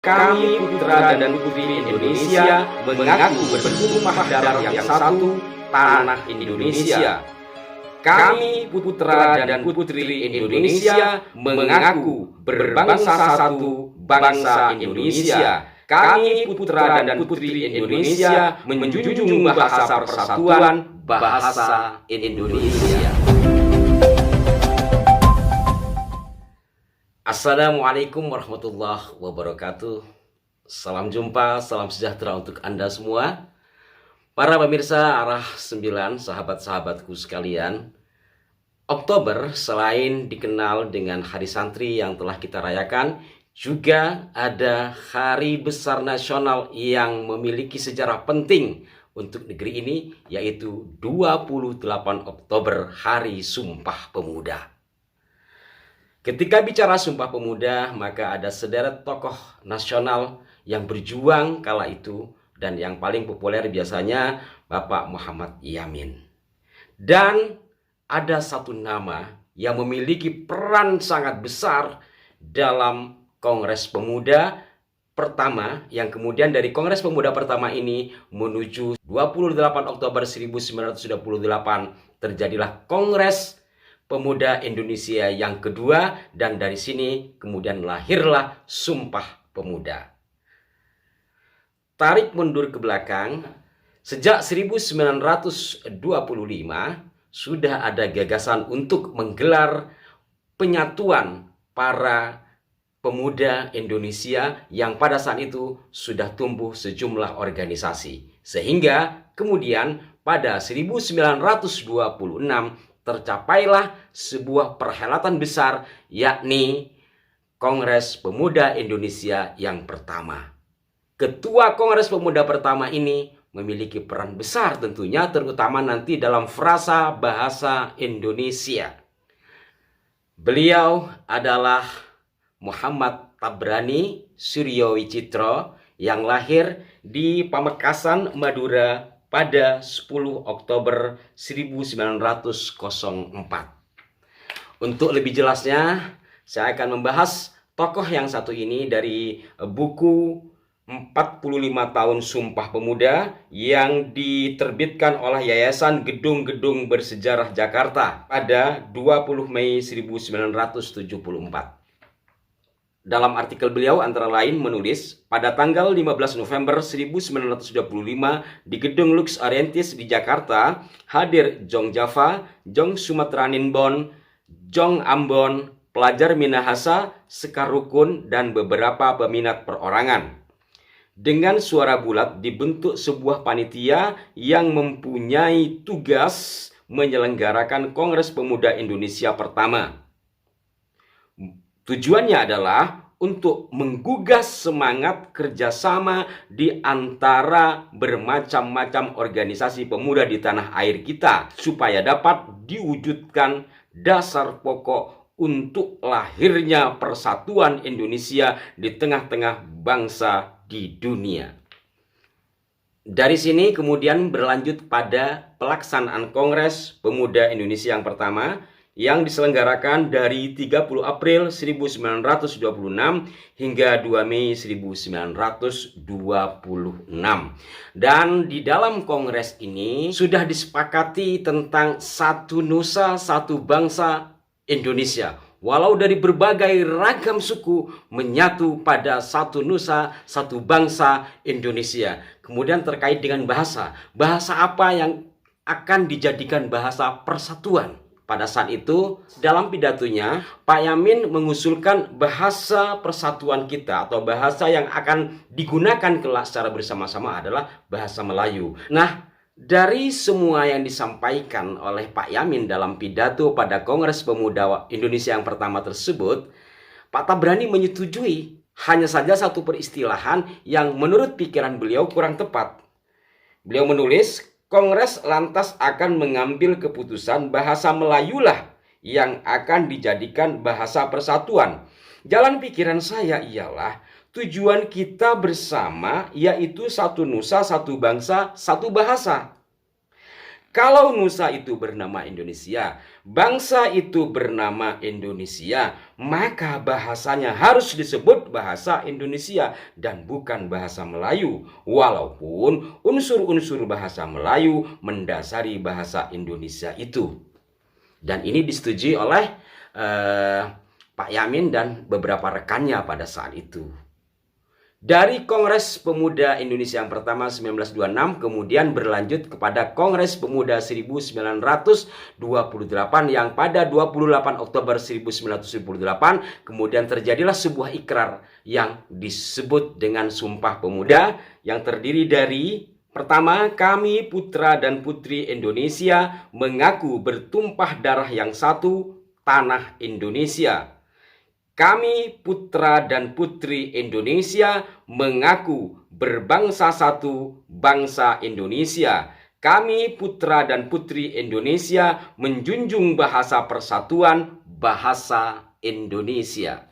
Kami putra dan putri Indonesia mengaku bertumpah darah yang satu, tanah Indonesia. Kami putra dan putri Indonesia mengaku berbangsa satu, bangsa Indonesia. Kami putra dan putri Indonesia menjunjung bahasa persatuan, bahasa Indonesia. Assalamualaikum warahmatullahi wabarakatuh. Salam jumpa, salam sejahtera untuk Anda semua. Para pemirsa Arah 9, sahabat-sahabatku sekalian. Oktober selain dikenal dengan Hari Santri yang telah kita rayakan, juga ada hari besar nasional yang memiliki sejarah penting untuk negeri ini, yaitu 28 Oktober, Hari Sumpah Pemuda. Ketika bicara Sumpah Pemuda, maka ada sederet tokoh nasional yang berjuang kala itu, dan yang paling populer biasanya Bapak Muhammad Yamin. Dan ada satu nama yang memiliki peran sangat besar dalam Kongres Pemuda pertama, yang kemudian dari Kongres Pemuda pertama ini menuju 28 Oktober 1928 terjadilah Kongres Pemuda Indonesia yang kedua, dan dari sini kemudian lahirlah Sumpah Pemuda. Tarik mundur ke belakang, sejak 1925 sudah ada gagasan untuk menggelar penyatuan para pemuda Indonesia yang pada saat itu sudah tumbuh sejumlah organisasi. Sehingga kemudian pada 1926 tercapailah sebuah perhelatan besar, yakni Kongres Pemuda Indonesia yang pertama. Ketua Kongres Pemuda pertama ini memiliki peran besar tentunya, terutama nanti dalam frasa bahasa Indonesia. Beliau adalah Muhammad Tabrani Suryowicitro yang lahir di Pamekasan, Madura pada 10 Oktober 1904. Untuk lebih jelasnya, saya akan membahas tokoh yang satu ini dari buku 45 tahun Sumpah Pemuda yang diterbitkan oleh Yayasan Gedung-Gedung Bersejarah Jakarta pada 20 Mei 1974. Dalam artikel beliau antara lain menulis, pada tanggal 15 November 1925 di Gedung Lux Orientis di Jakarta hadir Jong Java, Jong Sumatraninbon, Jong Ambon, pelajar Minahasa, Sekar Rukun, dan beberapa peminat perorangan. Dengan suara bulat dibentuk sebuah panitia yang mempunyai tugas menyelenggarakan Kongres Pemuda Indonesia pertama. Tujuannya adalah untuk menggugah semangat kerjasama di antara bermacam-macam organisasi pemuda di tanah air kita, supaya dapat diwujudkan dasar pokok untuk lahirnya persatuan Indonesia di tengah-tengah bangsa di dunia. Dari sini kemudian berlanjut pada pelaksanaan Kongres Pemuda Indonesia yang pertama, yang diselenggarakan dari 30 April 1926 hingga 2 Mei 1926. Dan di dalam kongres ini sudah disepakati tentang satu nusa, satu bangsa Indonesia. Walau dari berbagai ragam suku menyatu pada satu nusa, satu bangsa Indonesia. Kemudian terkait dengan bahasa. Bahasa apa yang akan dijadikan bahasa persatuan? Pada saat itu, dalam pidatonya, Pak Yamin mengusulkan bahasa persatuan kita atau bahasa yang akan digunakan kelak secara bersama-sama adalah bahasa Melayu. Nah, dari semua yang disampaikan oleh Pak Yamin dalam pidato pada Kongres Pemuda Indonesia yang pertama tersebut, Pak Tabrani menyetujui hanya saja satu peristilahan yang menurut pikiran beliau kurang tepat. Beliau menulis, Kongres lantas akan mengambil keputusan bahasa Melayulah yang akan dijadikan bahasa persatuan. Jalan pikiran saya ialah tujuan kita bersama yaitu satu nusa, satu bangsa, satu bahasa. Kalau nusa itu bernama Indonesia, bangsa itu bernama Indonesia, maka bahasanya harus disebut bahasa Indonesia dan bukan bahasa Melayu. Walaupun unsur-unsur bahasa Melayu mendasari bahasa Indonesia itu. Dan ini disetujui oleh Pak Yamin dan beberapa rekannya pada saat itu. Dari Kongres Pemuda Indonesia yang pertama 1926 kemudian berlanjut kepada Kongres Pemuda 1928 yang pada 28 Oktober 1978 kemudian terjadilah sebuah ikrar yang disebut dengan Sumpah Pemuda yang terdiri dari pertama, kami putra dan putri Indonesia mengaku bertumpah darah yang satu, tanah Indonesia. Kami putra dan putri Indonesia mengaku berbangsa satu, bangsa Indonesia. Kami putra dan putri Indonesia menjunjung bahasa persatuan, bahasa Indonesia.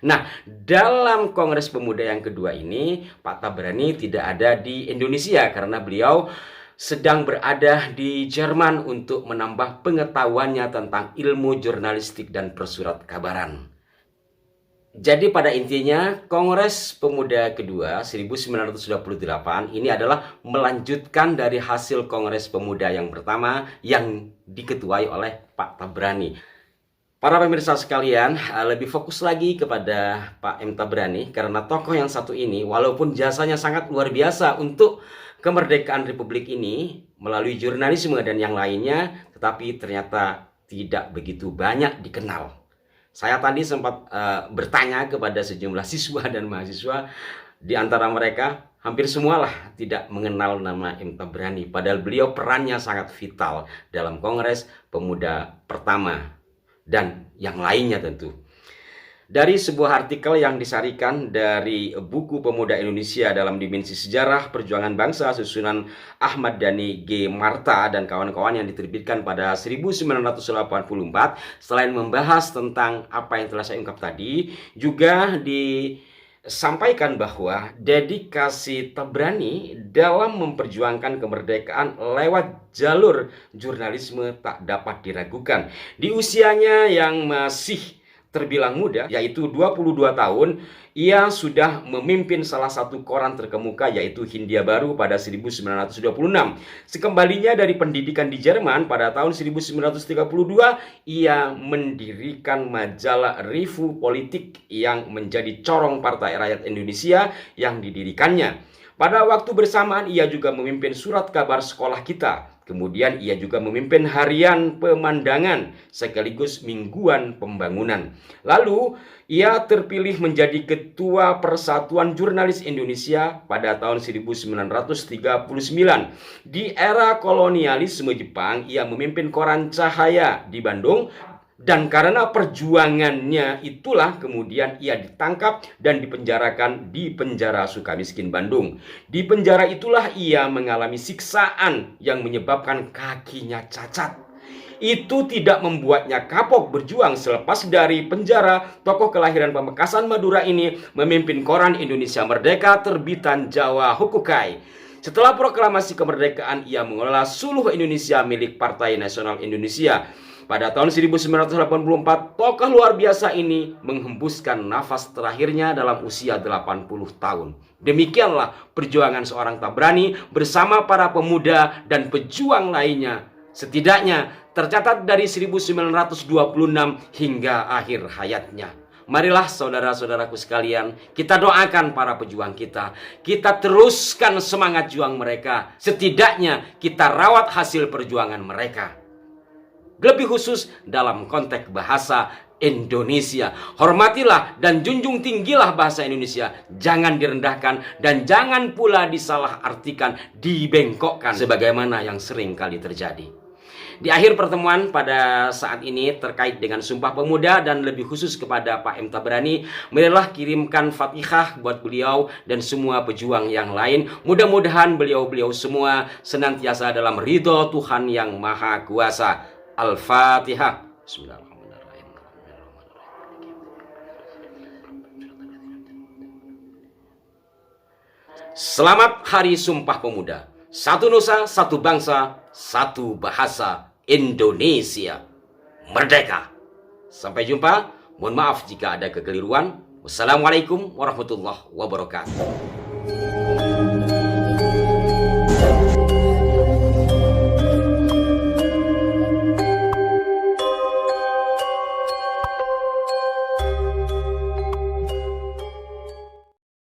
Nah, dalam Kongres Pemuda yang kedua ini, Pak Tabrani tidak ada di Indonesia karena beliau sedang berada di Jerman untuk menambah pengetahuannya tentang ilmu jurnalistik dan persurat kabaran. Jadi pada intinya Kongres Pemuda kedua 1928 ini adalah melanjutkan dari hasil Kongres Pemuda yang pertama yang diketuai oleh Pak Tabrani. Para pemirsa sekalian, lebih fokus lagi kepada Pak M. Tabrani karena tokoh yang satu ini walaupun jasanya sangat luar biasa untuk kemerdekaan Republik ini melalui jurnalisme dan yang lainnya, tetapi ternyata tidak begitu banyak dikenal. Saya tadi sempat bertanya kepada sejumlah siswa dan mahasiswa, di antara mereka hampir semualah tidak mengenal nama M. Tabrani, padahal beliau perannya sangat vital dalam Kongres Pemuda pertama dan yang lainnya tentu. Dari sebuah artikel yang disarikan dari buku Pemuda Indonesia dalam Dimensi Sejarah Perjuangan Bangsa susunan Ahmad Dhani G. Marta dan kawan-kawan yang diterbitkan pada 1984, selain membahas tentang apa yang telah saya ungkap tadi, juga disampaikan bahwa dedikasi Tabrani dalam memperjuangkan kemerdekaan lewat jalur jurnalisme tak dapat diragukan. Di usianya yang masih terbilang muda, yaitu 22 tahun, ia sudah memimpin salah satu koran terkemuka yaitu Hindia Baru pada 1926. Sekembalinya dari pendidikan di Jerman pada tahun 1932, ia mendirikan majalah Review Politik yang menjadi corong Partai Rakyat Indonesia yang didirikannya. Pada waktu bersamaan ia juga memimpin Surat Kabar Sekolah Kita. Kemudian ia juga memimpin Harian Pemandangan sekaligus Mingguan Pembangunan. Lalu ia terpilih menjadi Ketua Persatuan Jurnalis Indonesia pada tahun 1939. Di era kolonialisme Jepang, ia memimpin Koran Cahaya di Bandung. Dan karena perjuangannya itulah kemudian ia ditangkap dan dipenjarakan di penjara Sukamiskin Bandung. Di penjara itulah ia mengalami siksaan yang menyebabkan kakinya cacat. Itu tidak membuatnya kapok berjuang. Selepas dari penjara, tokoh kelahiran Pamekasan Madura ini memimpin Koran Indonesia Merdeka terbitan Jawa Hukukai. Setelah proklamasi kemerdekaan, ia mengelola Suluh Indonesia milik Partai Nasional Indonesia. Pada tahun 1984, tokoh luar biasa ini menghembuskan nafas terakhirnya dalam usia 80 tahun. Demikianlah perjuangan seorang Tabrani bersama para pemuda dan pejuang lainnya. Setidaknya tercatat dari 1926 hingga akhir hayatnya. Marilah saudara-saudaraku sekalian, kita doakan para pejuang kita. Kita teruskan semangat juang mereka. Setidaknya kita rawat hasil perjuangan mereka. Lebih khusus dalam konteks bahasa Indonesia. Hormatilah dan junjung tinggilah bahasa Indonesia. Jangan direndahkan dan jangan pula disalahartikan, dibengkokkan sebagaimana yang sering kali terjadi. Di akhir pertemuan pada saat ini terkait dengan Sumpah Pemuda dan lebih khusus kepada Pak M. Tabrani, marilah kirimkan Fatihah buat beliau dan semua pejuang yang lain. Mudah-mudahan beliau-beliau semua senantiasa dalam ridho Tuhan yang Maha Kuasa. Al-Fatihah. Bismillahirrahmanirrahim. Selamat Hari Sumpah Pemuda. Satu nusa, satu bangsa, satu bahasa Indonesia merdeka. Sampai jumpa. Mohon maaf jika ada kekeliruan. Wassalamualaikum warahmatullahi wabarakatuh.